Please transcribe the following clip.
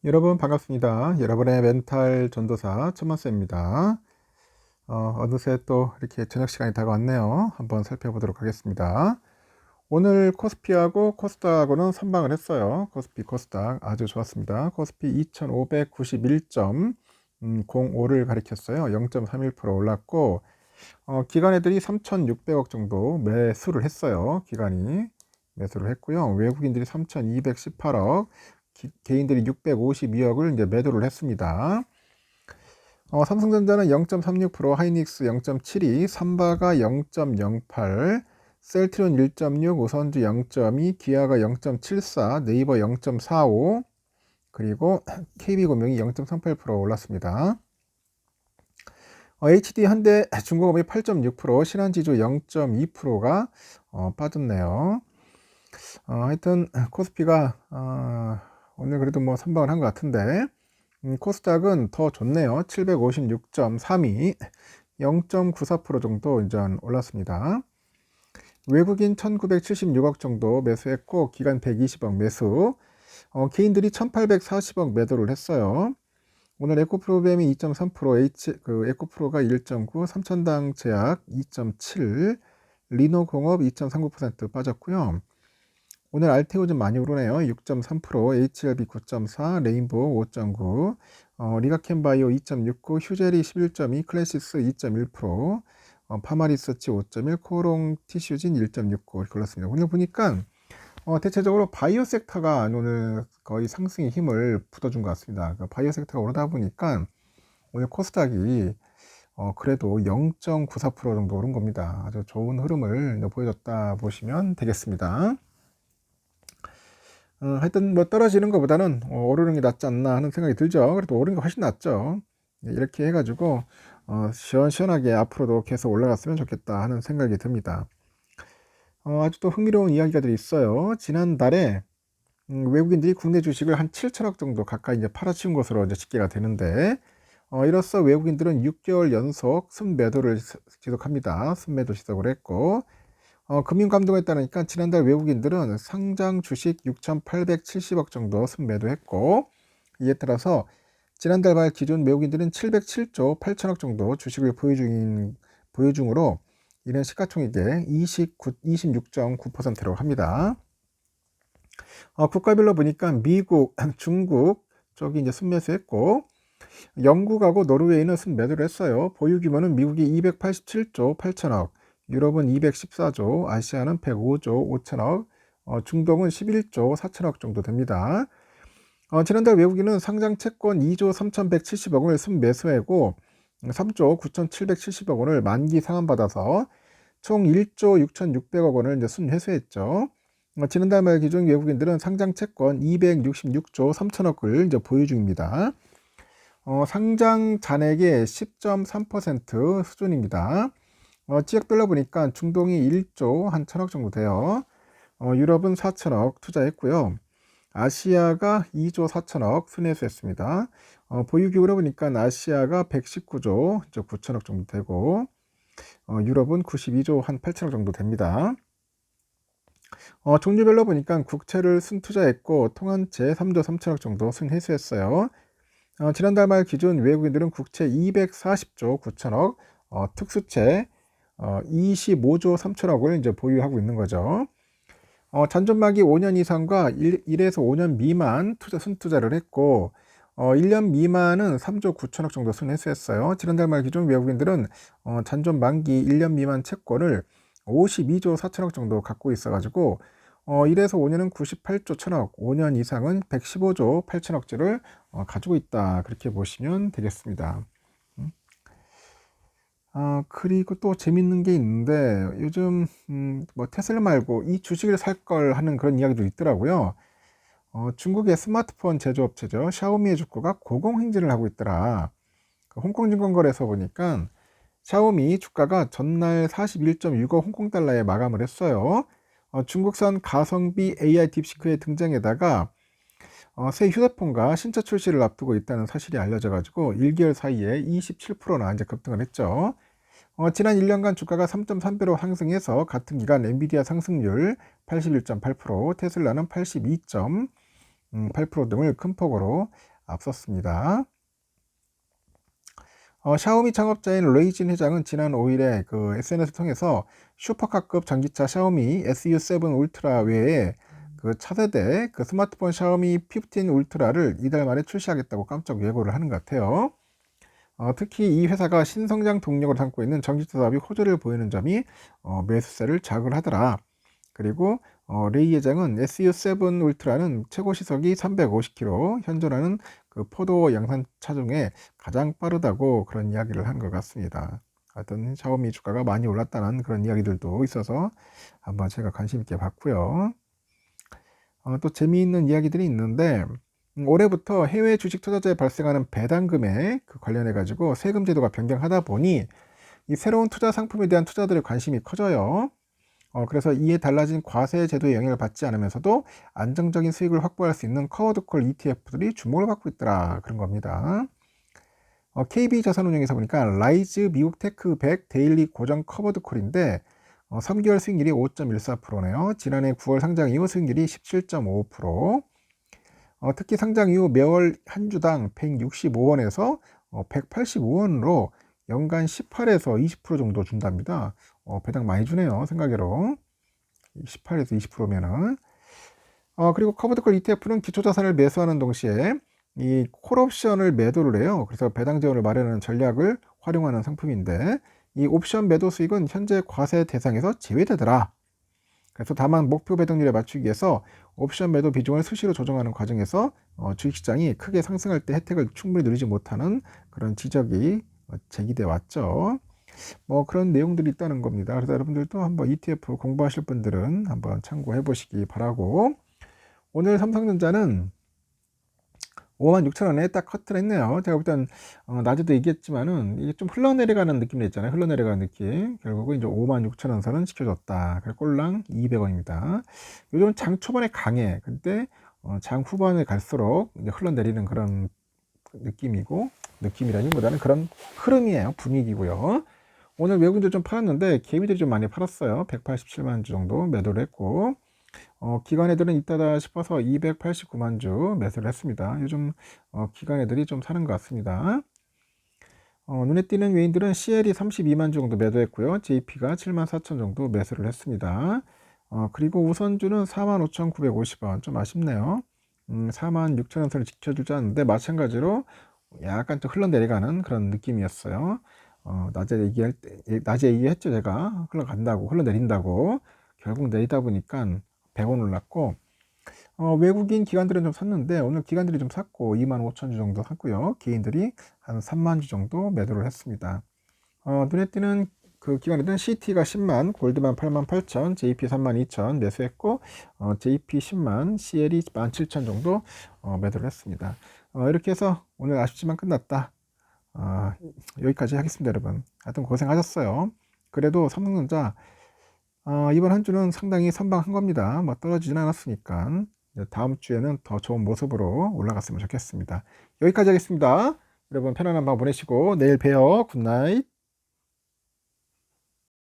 여러분 반갑습니다. 여러분의 멘탈 전도사 천만쌤입니다. 어느새 또 이렇게 저녁 시간이 다가왔네요. 한번 살펴보도록 하겠습니다. 오늘 코스피하고 코스닥하고는 선방을 했어요. 코스피 코스닥 아주 좋았습니다. 코스피 2591.05를 가리켰어요. 0.31% 올랐고 기관 애들이 3,600억 정도 매수를 했어요. 기관이 매수를 했고요. 외국인들이 3,218억, 개인들이 652억을 이제 매도를 했습니다. 삼성전자는 0.36%, 하이닉스 0.72, 삼바가 0.08, 셀트리온 1.6, 우선주 0.2, 기아가 0.74, 네이버 0.45, 그리고 KB금융이 0.38% 올랐습니다. HD 현대 중공업이 8.6%, 신한지주 0.2%가 빠졌네요. 하여튼 코스피가 오늘 그래도 뭐 선방을 한 것 같은데 코스닥은 더 좋네요. 756.32, 0.94% 정도 이제 올랐습니다. 외국인 1976억 정도 매수했고 기관 120억 매수, 개인들이 1840억 매도를 했어요. 오늘 에코프로뱀이 2.3%, 에코프로가 1.9, 삼천당 제약 2.7, 리노공업 2.39% 빠졌고요. 오늘 알테오 좀 많이 오르네요. 6.3%, HLB 9.4, 레인보우 5.9, 리가켄바이오 2.69, 휴제리 11.2, 클래시스 2.1%, 파마리서치 5.1, 코롱 티슈진 1.69 이렇게 올랐습니다. 오늘 보니까 대체적으로 바이오 섹터가 오늘 거의 상승의 힘을 붙어준 것 같습니다. 바이오 섹터가 오르다 보니까 오늘 코스닥이 그래도 0.94% 정도 오른 겁니다. 아주 좋은 흐름을 보여줬다 보시면 되겠습니다. 하여튼 뭐 떨어지는 것보다는 오르는 게 낫지 않나 하는 생각이 들죠. 그래도 오르는 게 훨씬 낫죠. 이렇게 해가지고 시원시원하게 앞으로도 계속 올라갔으면 좋겠다 하는 생각이 듭니다. 아주 또 흥미로운 이야기들이 있어요. 지난달에 외국인들이 국내 주식을 한 7천억 정도 가까이 이제 팔아치운 것으로 이제 집계가 되는데, 이로써 외국인들은 6개월 연속 순매도를 지속합니다. 순매도 시작을 했고, 금융감독에 따르니까 지난달 외국인들은 상장 주식 6,870억 정도 순매도했고, 이에 따라서 지난달 말 기준 외국인들은 707조 8천억 정도 주식을 보유 중으로 이는 시가총액의 26.9%라고 합니다. 국가별로 보니까 미국, 중국 쪽이 이제 순매수했고, 영국하고 노르웨이는 순매도를 했어요. 보유 규모는 미국이 287조 8천억, 유럽은 214조, 아시아는 105조 5천억, 중동은 11조 4천억 정도 됩니다. 지난달 외국인은 상장 채권 2조 3,170억을 순매수하고 3조 9,770억 원을 만기 상환받아서 총 1조 6,600억 원을 이제 순회수했죠. 지난달 말 기준 외국인들은 상장 채권 266조 3천억을 이제 보유 중입니다. 상장 잔액의 10.3% 수준입니다. 지역별로 보니까 중동이 1조 한 천억 정도 돼요. 유럽은 4천억 투자했고요. 아시아가 2조 4천억 순회수했습니다. 보유 규모로 보니까 아시아가 119조 9천억 정도 되고, 유럽은 92조 한 8천억 정도 됩니다. 종류별로 보니까 국채를 순투자했고 통한채 3조 3천억 정도 순회수했어요. 지난달 말 기준 외국인들은 국채 240조 9천억, 특수채 25조 3천억을 이제 보유하고 있는 거죠. 잔존막이 5년 이상과 1에서 5년 미만 순투자를 했고, 1년 미만은 3조 9천억 정도 순회수했어요. 지난달 말 기준 외국인들은 잔존만기 1년 미만 채권을 52조 4천억 정도 갖고 있어가지고 1에서 5년은 98조 천억, 5년 이상은 115조 8천억짜리를 가지고 있다. 그렇게 보시면 되겠습니다. 그리고 또 재밌는 게 있는데 요즘 뭐 테슬라 말고 이 주식을 살 걸 하는 그런 이야기도 있더라고요. 중국의 스마트폰 제조업체죠. 샤오미의 주가가 고공행진을 하고 있더라. 홍콩증권거래소 보니까 샤오미 주가가 전날 41.65 홍콩달러에 마감을 했어요. 중국산 가성비 AI 딥시크의 등장에다가 새 휴대폰과 신차 출시를 앞두고 있다는 사실이 알려져가지고 1개월 사이에 27%나 이제 급등을 했죠. 지난 1년간 주가가 3.3배로 상승해서 같은 기간 엔비디아 상승률 81.8%, 테슬라는 82.8% 등을 큰 폭으로 앞섰습니다. 샤오미 창업자인 레이진 회장은 지난 5일에 그 SNS를 통해서 슈퍼카급 전기차 샤오미 SU7 울트라 외에 그 차세대 그 스마트폰 샤오미 15 울트라를 이달 말에 출시하겠다고 깜짝 예고를 하는 것 같아요. 특히 이 회사가 신성장 동력을 삼고 있는 전기차 사업이 호조를 보이는 점이 매수세를 자극을 하더라. 그리고 레이 회장은 SU7 울트라는 최고 시속이 350km, 현존하는 그 포도 양산차 중에 가장 빠르다고 그런 이야기를 한 것 같습니다. 하여튼 샤오미 주가가 많이 올랐다는 그런 이야기들도 있어서 한번 제가 관심 있게 봤고요. 또 재미있는 이야기들이 있는데 올해부터 해외 주식 투자자에 발생하는 배당금에 관련해 가지고 세금 제도가 변경하다 보니 이 새로운 투자 상품에 대한 투자들의 관심이 커져요. 그래서 이에 달라진 과세 제도의 영향을 받지 않으면서도 안정적인 수익을 확보할 수 있는 커버드콜 ETF들이 주목을 받고 있더라, 그런 겁니다. KB자산운용에서 보니까 라이즈 미국 테크 100 데일리 고정 커버드콜인데 3개월 수익률이 5.14%네요. 지난해 9월 상장 이후 수익률이 17.5%. 특히 상장 이후 매월 한 주당 165원에서 185원으로 연간 18에서 20% 정도 준답니다. 배당 많이 주네요, 생각외로. 18에서 20%면은. 그리고 커버드콜 ETF는 기초자산을 매수하는 동시에 이 콜옵션을 매도를 해요. 그래서 배당 지원을 마련하는 전략을 활용하는 상품인데 이 옵션 매도 수익은 현재 과세 대상에서 제외되더라. 그래서 다만 목표 배당률에 맞추기 위해서 옵션 매도 비중을 수시로 조정하는 과정에서 주식시장이 크게 상승할 때 혜택을 충분히 누리지 못하는 그런 지적이 제기돼 왔죠. 뭐 그런 내용들이 있다는 겁니다. 그래서 여러분들도 한번 ETF 공부하실 분들은 한번 참고해 보시기 바라고, 오늘 삼성전자는 56,000원에 딱 커트를 했네요. 제가 볼 땐 낮에도 얘기했지만은 이게 좀 흘러내려가는 느낌이 있잖아요. 흘러내려가는 느낌. 결국은 이제 56,000원 선은 지켜줬다. 그래서 꼴랑 200원입니다. 요즘 장 초반에 강해. 근데 장 후반에 갈수록 이제 흘러내리는 그런 느낌이라기보다는 그런 흐름이에요. 분위기고요. 오늘 외국인들 좀 팔았는데 개미들이 좀 많이 팔았어요. 187만 주 정도 매도를 했고, 기관 애들은 이따다 싶어서 289만 주 매수를 했습니다. 요즘 기관 애들이 좀 사는 것 같습니다. 눈에 띄는 외인들은 CL이 32만 주 정도 매도했고요. JP가 7만 4천 정도 매수를 했습니다. 그리고 우선주는 45,950원, 좀 아쉽네요. 46,000원 선을 지켜줄 줄 알았는데 마찬가지로 약간 좀 흘러내려가는 그런 느낌이었어요. 낮에 얘기했죠, 제가. 흘러내린다고. 결국 내리다 보니까 100원 올랐고, 외국인 기관들은 좀 샀는데 오늘 기관들이 좀 샀고 25,000주 정도 샀고요. 개인들이 한 3만 주 정도 매도를 했습니다. 눈에 띄는 그 기관들은 CT가 10만, 골드만 8만 8천, JP 3만 2천 매수했고, JP 10만, CL이 1만 7천 정도 매도를 했습니다. 이렇게 해서 오늘 아쉽지만 끝났다. 여기까지 하겠습니다, 여러분. 하여튼 고생하셨어요. 그래도 삼성전자 이번 한 주는 상당히 선방한 겁니다. 뭐 떨어지진 않았으니까 다음 주에는 더 좋은 모습으로 올라갔으면 좋겠습니다. 여기까지 하겠습니다. 여러분 편안한 밤 보내시고 내일 봬요. 굿나잇.